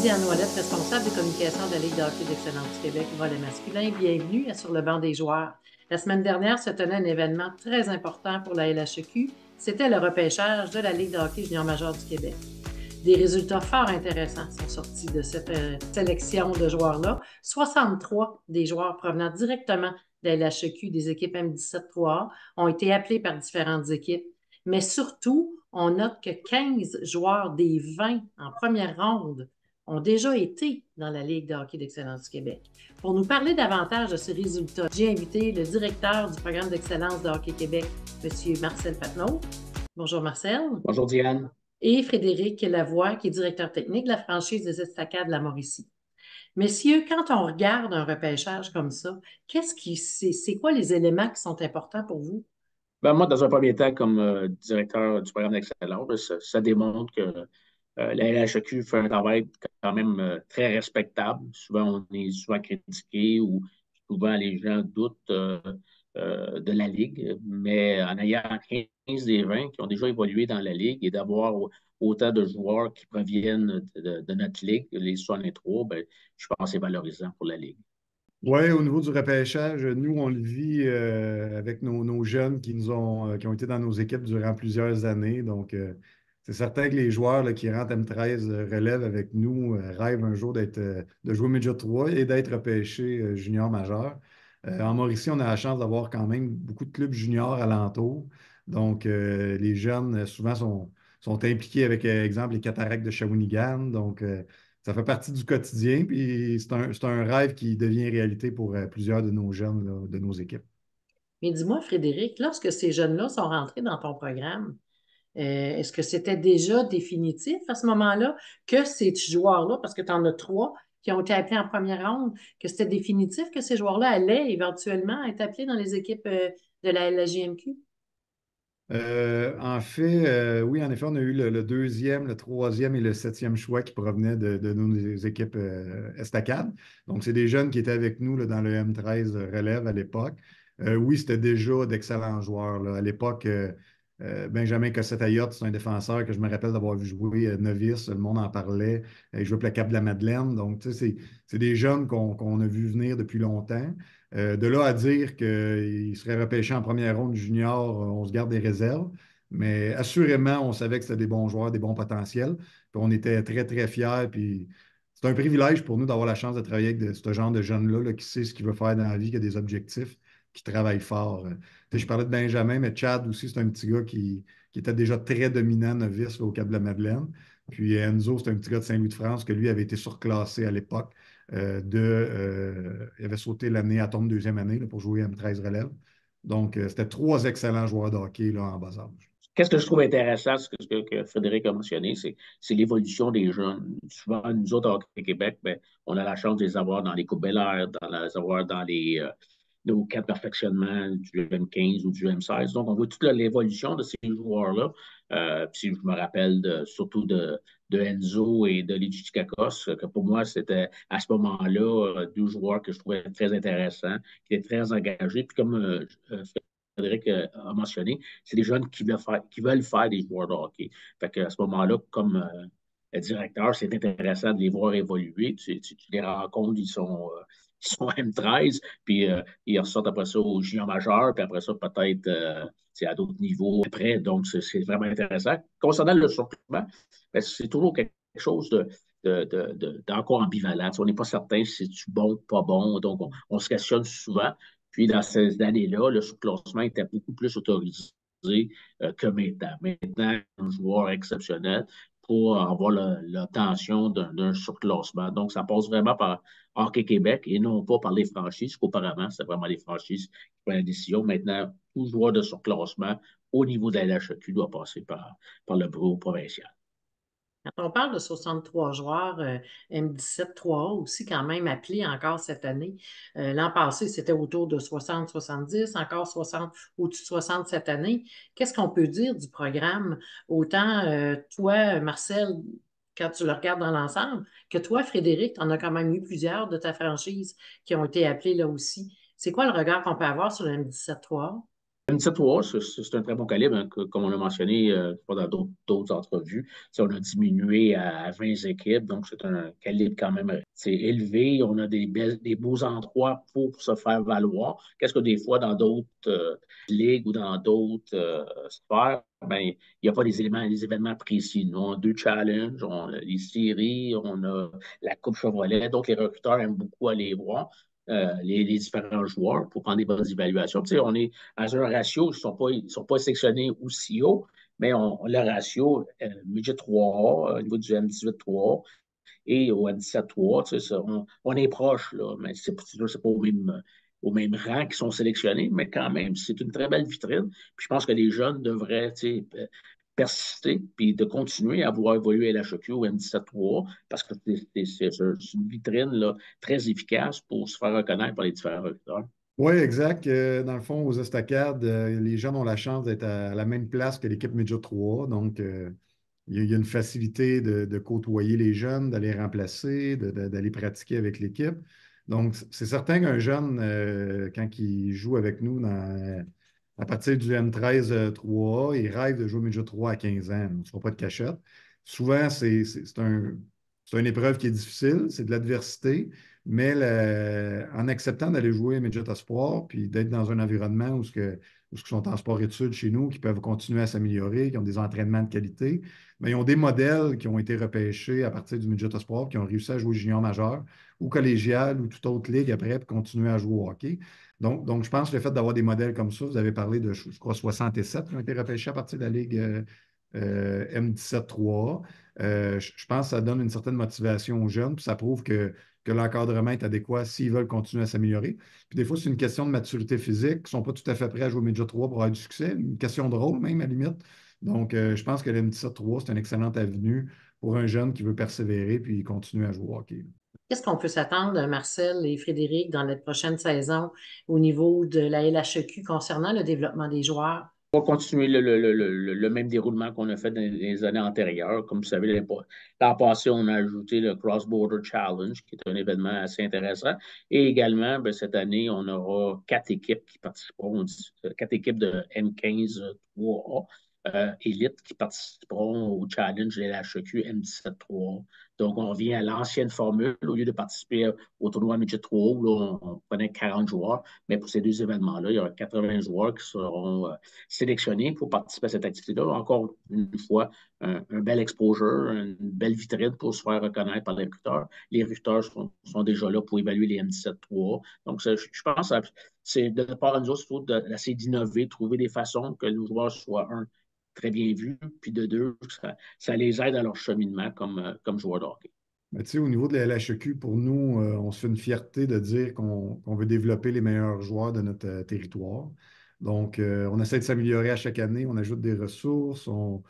Diane Ouellette, responsable de communication de la Ligue de hockey d'excellence du Québec, volet masculin. Bienvenue à Sur le banc des joueurs. La semaine dernière se tenait un événement très important pour la LHEQ. C'était le repêchage de la Ligue de hockey junior majeur du Québec. Des résultats fort intéressants sont sortis de cette sélection de joueurs-là. 63 des joueurs provenant directement de la LHEQ des équipes M17-3A ont été appelés par différentes équipes. Mais surtout, on note que 15 joueurs des 20 en première ronde ont déjà été dans la Ligue de hockey d'excellence du Québec. Pour nous parler davantage de ces résultats, j'ai invité le directeur du programme d'excellence de Hockey Québec, M. Marcel Patnaud. Bonjour Marcel. Bonjour Diane. Et Frédéric Lavoie, qui est directeur technique de la franchise des Estacades de la Mauricie. Messieurs, quand on regarde un repêchage comme ça, c'est quoi les éléments qui sont importants pour vous? Moi, dans un premier temps, comme directeur du programme d'excellence, ça démontre que la LHEQ fait un travail quand même très respectable. Souvent, on est souvent critiqué ou souvent les gens doutent de la Ligue, mais en ayant 15 des 20 qui ont déjà évolué dans la Ligue et d'avoir autant de joueurs qui proviennent de notre Ligue, les 63, ben, je pense que c'est valorisant pour la Ligue. Oui, au niveau du repêchage, nous, on le vit avec nos jeunes qui ont été dans nos équipes durant plusieurs années. Donc, c'est certain que les joueurs là, qui rentrent M13 relève avec nous rêvent un jour de jouer Midget 3 et d'être repêchés junior majeur. En Mauricie, on a la chance d'avoir quand même beaucoup de clubs juniors alentours. Donc, les jeunes, souvent, sont impliqués avec, exemple, les Cataractes de Shawinigan. Donc, ça fait partie du quotidien, puis c'est un rêve qui devient réalité pour plusieurs de nos jeunes, là, de nos équipes. Mais dis-moi, Frédéric, lorsque ces jeunes-là sont rentrés dans ton programme, est-ce que c'était déjà définitif à ce moment-là que ces joueurs-là, parce que tu en as trois qui ont été appelés en première ronde, que c'était définitif que ces joueurs-là allaient éventuellement être appelés dans les équipes de la JMQ? En fait, oui, en effet, on a eu le deuxième, le troisième et le septième choix qui provenaient de nos équipes estacades. Donc, c'est des jeunes qui étaient avec nous là, dans le M13 relève à l'époque. Oui, c'était déjà d'excellents joueurs, là. À l'époque, Benjamin Cossette-Ayotte, c'est un défenseur que je me rappelle d'avoir vu jouer novice. Le monde en parlait. Il jouait pour le Cap de la Madeleine. Donc, tu sais, c'est des jeunes qu'on a vu venir depuis longtemps. De là à dire qu'il serait repêché en première ronde junior, on se garde des réserves. Mais assurément, on savait que c'était des bons joueurs, des bons potentiels. Puis on était très, très fiers. Puis c'est un privilège pour nous d'avoir la chance de travailler avec ce genre de jeunes-là là, qui sait ce qu'il veut faire dans la vie, qui a des objectifs, qui travaille fort. Tu sais, je parlais de Benjamin, mais Chad aussi, c'est un petit gars qui était déjà très dominant novice là, au Cap de la Madeleine. Puis Enzo, c'est un petit gars de Saint-Louis-de-France que lui avait été surclassé à l'époque. Il avait sauté l'année à tombe deuxième année là, pour jouer M13 relève. Donc, c'était trois excellents joueurs de hockey là, en bas âge. Qu'est-ce que je trouve intéressant, que Frédéric a mentionné, c'est l'évolution des jeunes. Souvent, nous autres, au Québec, ben, on a la chance de les avoir dans les Coupes Bel Air, de les avoir dans nos quatre perfectionnements du M15 ou du M16. Donc, on voit toute l'évolution de ces joueurs-là. Puis, je me rappelle surtout de Enzo et de Luigi Kakos, que pour moi, c'était à ce moment-là deux joueurs que je trouvais très intéressants, qui étaient très engagés. Puis, comme Frédéric a mentionné, c'est des jeunes qui veulent faire des joueurs de hockey. Fait qu'à ce moment-là, comme directeur, c'est intéressant de les voir évoluer. Tu les rencontres, ils sont M13, puis ils ressortent après ça au junior majeur, puis après ça, peut-être c'est à d'autres niveaux après. Donc, c'est vraiment intéressant. Concernant le surclassement, ben, c'est toujours quelque chose d'encore ambivalent. On n'est pas certain si c'est bon ou pas bon, donc on se questionne souvent. Puis, dans ces années-là, le surclassement était beaucoup plus autorisé que maintenant. Maintenant, un joueur exceptionnel pour avoir l'obtention d'un surclassement. Donc, ça passe vraiment par Hockey Québec et non pas par les franchises, qu'auparavant, c'était vraiment les franchises qui prenaient la décision. Maintenant, tout joueur de surclassement au niveau de la LHEQ doit passer par le bureau provincial. Quand on parle de 63 joueurs M17 3A aussi quand même appelés encore cette année, l'an passé, c'était autour de 60-70, encore 60, au-dessus de 60 cette année. Qu'est-ce qu'on peut dire du programme? Autant toi, Marcel, quand tu le regardes dans l'ensemble, que toi, Frédéric, tu en as quand même eu plusieurs de ta franchise qui ont été appelés là aussi. C'est quoi le regard qu'on peut avoir sur le M17 3A? M17-3, c'est un très bon calibre, hein, comme on a mentionné pas dans d'autres entrevues. On a diminué à 20 équipes, donc c'est un calibre quand même élevé. On a des beaux endroits pour se faire valoir. Qu'est-ce que des fois, dans d'autres ligues ou dans d'autres sphères, ben, il n'y a pas des événements précis. Nous, on a deux challenges, on a les séries, on a la Coupe Chevrolet. Donc, les recruteurs aiment beaucoup aller voir. Les différents joueurs pour prendre des bonnes évaluations. On est dans un ratio, ils sont pas sectionnés aussi haut, mais le ratio midget 3A au niveau du M18 3A et au M17 3A, on est proche, là, mais c'est pas au même rang qu'ils sont sélectionnés, mais quand même, c'est une très belle vitrine. Puis je pense que les jeunes devraient persister puis de continuer à vouloir évoluer à l'HEQ ou M17-3 parce que c'est une vitrine là, très efficace pour se faire reconnaître par les différents recruteurs. Oui, exact. Dans le fond, aux estacades, les jeunes ont la chance d'être à la même place que l'équipe Midget 3. Donc, il y a une facilité de côtoyer les jeunes, d'aller remplacer, d'aller pratiquer avec l'équipe. Donc, c'est certain qu'un jeune, quand il joue avec nous à partir du M13 3A, il rêve de jouer au Midget 3 à 15 ans. On ne se fera pas de cachette. Souvent, c'est une épreuve qui est difficile, c'est de l'adversité, mais en acceptant d'aller jouer Midget Espoir, puis d'être dans un environnement où ils sont en sport-études chez nous, qui peuvent continuer à s'améliorer, qui ont des entraînements de qualité, mais ils ont des modèles qui ont été repêchés à partir du Midget Espoir, qui ont réussi à jouer junior majeur ou collégial ou toute autre ligue après, pour continuer à jouer au hockey. Donc, je pense que le fait d'avoir des modèles comme ça, vous avez parlé de, je crois, 67 qui ont été repêchés à partir de la ligue M17-3. Je pense que ça donne une certaine motivation aux jeunes, puis ça prouve que l'encadrement est adéquat s'ils veulent continuer à s'améliorer. Puis des fois, c'est une question de maturité physique, ils ne sont pas tout à fait prêts à jouer au Midget 3 pour avoir du succès, une question de rôle même à la limite. Donc, je pense que le M17-3, c'est une excellente avenue pour un jeune qui veut persévérer puis continuer à jouer au hockey. Qu'est-ce qu'on peut s'attendre, Marcel et Frédéric, dans la prochaine saison au niveau de la LHEQ concernant le développement des joueurs? On va continuer le même déroulement qu'on a fait dans les années antérieures. Comme vous savez, l'an passé, on a ajouté le Cross Border Challenge, qui est un événement assez intéressant. Et également, ben, cette année, on aura 4 équipes qui participeront, 4 équipes de M15 3A élite qui participeront au challenge de la HEQ M17 3A. Donc, on revient à l'ancienne formule. Au lieu de participer au tournoi Midget 3A, où là, on prenait 40 joueurs, mais pour ces deux événements-là, il y aura 80 joueurs qui seront sélectionnés pour participer à cette activité-là. Encore une fois, un bel exposure, une belle vitrine pour se faire reconnaître par les recruteurs. Les recruteurs sont déjà là pour évaluer les M17-3. Donc, je pense que c'est de part à nous autres, surtout d'essayer d'innover, trouver des façons que nos joueurs soient, un, très bien vus, puis de deux, ça les aide à leur cheminement comme joueurs de hockey. Mais tu sais, au niveau de la LHEQ, pour nous, on se fait une fierté de dire qu'on veut développer les meilleurs joueurs de notre territoire. Donc, on essaie de s'améliorer à chaque année, on ajoute des ressources, on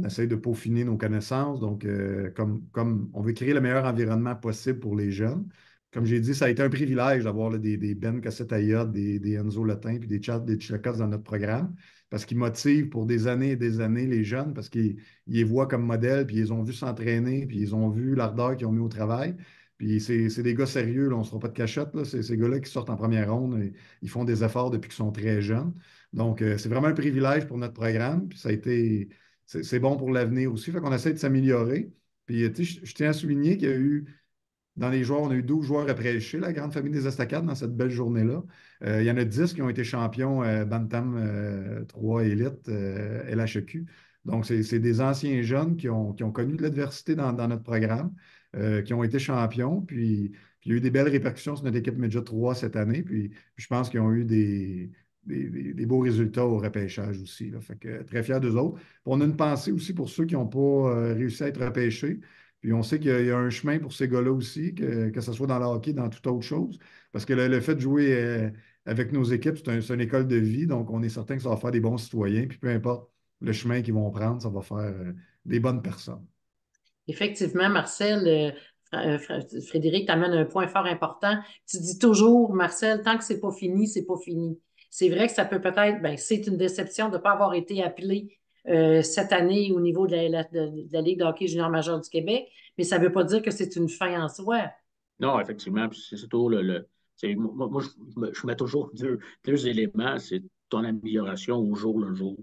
essaie de peaufiner nos connaissances. Donc, comme on veut créer le meilleur environnement possible pour les jeunes. Comme j'ai dit, ça a été un privilège d'avoir là, des Ben Cassette-Ayotte, des Enzo Letin, puis des Tchekos dans notre programme, parce qu'ils motivent pour des années et des années les jeunes, parce qu'ils les voient comme modèle, puis ils ont vu s'entraîner, puis ils ont vu l'ardeur qu'ils ont mis au travail. Puis c'est des gars sérieux, là, on ne se fera pas de cachette. Là. C'est ces gars-là qui sortent en première ronde, et ils font des efforts depuis qu'ils sont très jeunes. Donc, c'est vraiment un privilège pour notre programme. Puis ça a été, c'est bon pour l'avenir aussi. Fait qu'on essaie de s'améliorer. Puis, tu sais, je tiens à souligner qu'il y a eu dans les joueurs, on a eu 12 joueurs repêchés, la grande famille des Estacades, dans cette belle journée-là. Il y en a 10 qui ont été champions Bantam 3 Élite LHEQ. Donc, c'est des anciens jeunes qui ont connu de l'adversité dans notre programme, qui ont été champions. Puis, il y a eu des belles répercussions sur notre équipe Midget 3 cette année. Puis je pense qu'ils ont eu des beaux résultats au repêchage aussi. Là. Fait que très fiers d'eux autres. Puis on a une pensée aussi pour ceux qui n'ont pas réussi à être repêchés. Puis on sait qu'il y a un chemin pour ces gars-là aussi, que ce soit dans le hockey, dans toute autre chose. Parce que le fait de jouer avec nos équipes, c'est une école de vie. Donc, on est certain que ça va faire des bons citoyens. Puis peu importe le chemin qu'ils vont prendre, ça va faire des bonnes personnes. Effectivement, Marcel, Frédéric t'amène un point fort important. Tu dis toujours, Marcel, tant que c'est pas fini, c'est pas fini. C'est vrai que ça peut-être, ben, c'est une déception de ne pas avoir été appelé cette année au niveau de la Ligue de hockey junior majeur du Québec, mais ça ne veut pas dire que c'est une fin en soi. Non, effectivement, puis c'est surtout moi, je mets toujours deux éléments. C'est ton amélioration au jour le jour.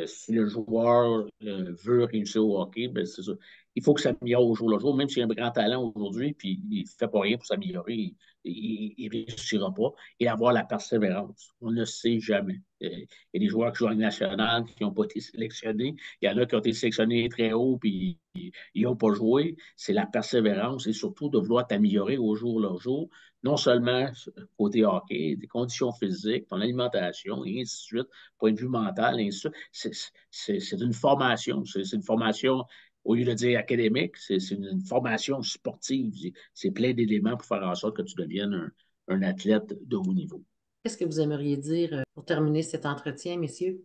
Si le joueur veut réussir au hockey, ben c'est ça. Il faut que ça s'améliore au jour le jour, même s'il a un grand talent aujourd'hui, puis il ne fait pas rien pour s'améliorer, il ne réussira pas. Et avoir la persévérance. On ne sait jamais. Il y a des joueurs qui jouent en nationale qui n'ont pas été sélectionnés. Il y en a qui ont été sélectionnés très haut, puis ils n'ont pas joué. C'est la persévérance et surtout de vouloir t'améliorer au jour le jour. Non seulement côté hockey, des conditions physiques, ton alimentation, et ainsi de suite, point de vue mental, et ainsi de suite. C'est une formation. C'est une formation, au lieu de dire académique, c'est une formation sportive. C'est plein d'éléments pour faire en sorte que tu deviennes un athlète de haut niveau. Qu'est-ce que vous aimeriez dire pour terminer cet entretien, messieurs?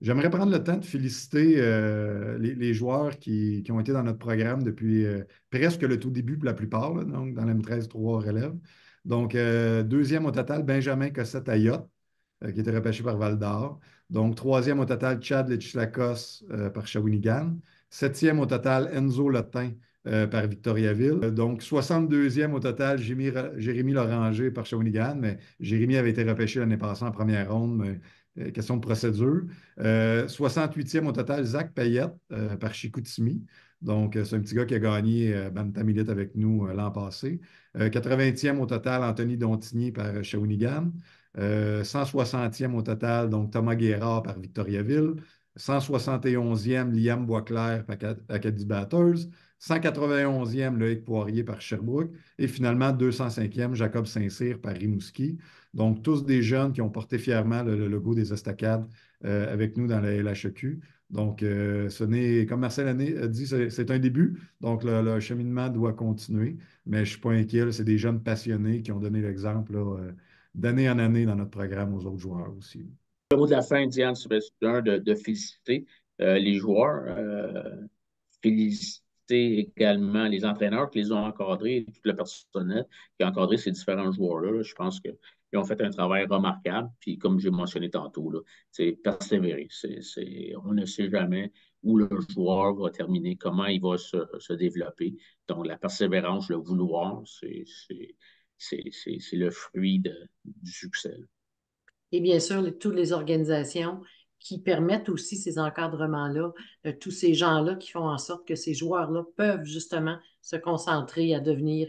J'aimerais prendre le temps de féliciter les joueurs qui ont été dans notre programme depuis presque le tout début pour la plupart, là, donc dans la M13-3 relève. Donc, deuxième au total, Benjamin Cossette-Ayotte, qui était repêché par Val-d'Or. Donc, troisième au total, Chad Lechislakos par Shawinigan. Septième au total, Enzo Lotin par Victoriaville. Donc, 62e au total, Jérémy Loranger par Shawinigan. Mais Jérémy avait été repêché l'année passée en première ronde, mais question de procédure. 68e au total, Zach Payette par Chicoutimi. Donc, c'est un petit gars qui a gagné Bantam Elite avec nous l'an passé. 80e au total, Anthony Dontigny par Shawinigan. 160e au total, donc Thomas Guérard par Victoriaville. 171e, Liam Boisclair par Acadie Batters. 191e, Loïc Poirier par Sherbrooke. Et finalement, 205e, Jacob Saint-Cyr par Rimouski. Donc, tous des jeunes qui ont porté fièrement le logo des Estacades avec nous dans la LHEQ. Donc, ce n'est, comme Marcel a dit, c'est un début. Donc, le cheminement doit continuer. Mais je ne suis pas inquiet. C'est des jeunes passionnés qui ont donné l'exemple d'année en année dans notre programme aux autres joueurs aussi. Le mot de la fin, Diane, c'est de féliciter les joueurs, féliciter également les entraîneurs qui les ont encadrés et tout le personnel qui a encadré ces différents joueurs-là. Là. Je pense qu'ils ont fait un travail remarquable. Puis, comme j'ai mentionné tantôt, c'est persévérer. On ne sait jamais où le joueur va terminer, comment il va se développer. Donc, la persévérance, le vouloir, c'est le fruit du succès. Et bien sûr, toutes les organisations qui permettent aussi ces encadrements-là, tous ces gens-là qui font en sorte que ces joueurs-là peuvent justement se concentrer à devenir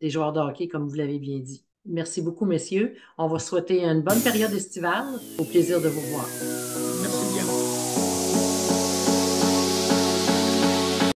des joueurs de hockey, comme vous l'avez bien dit. Merci beaucoup, messieurs. On va souhaiter une bonne période estivale. Au plaisir de vous voir. Merci.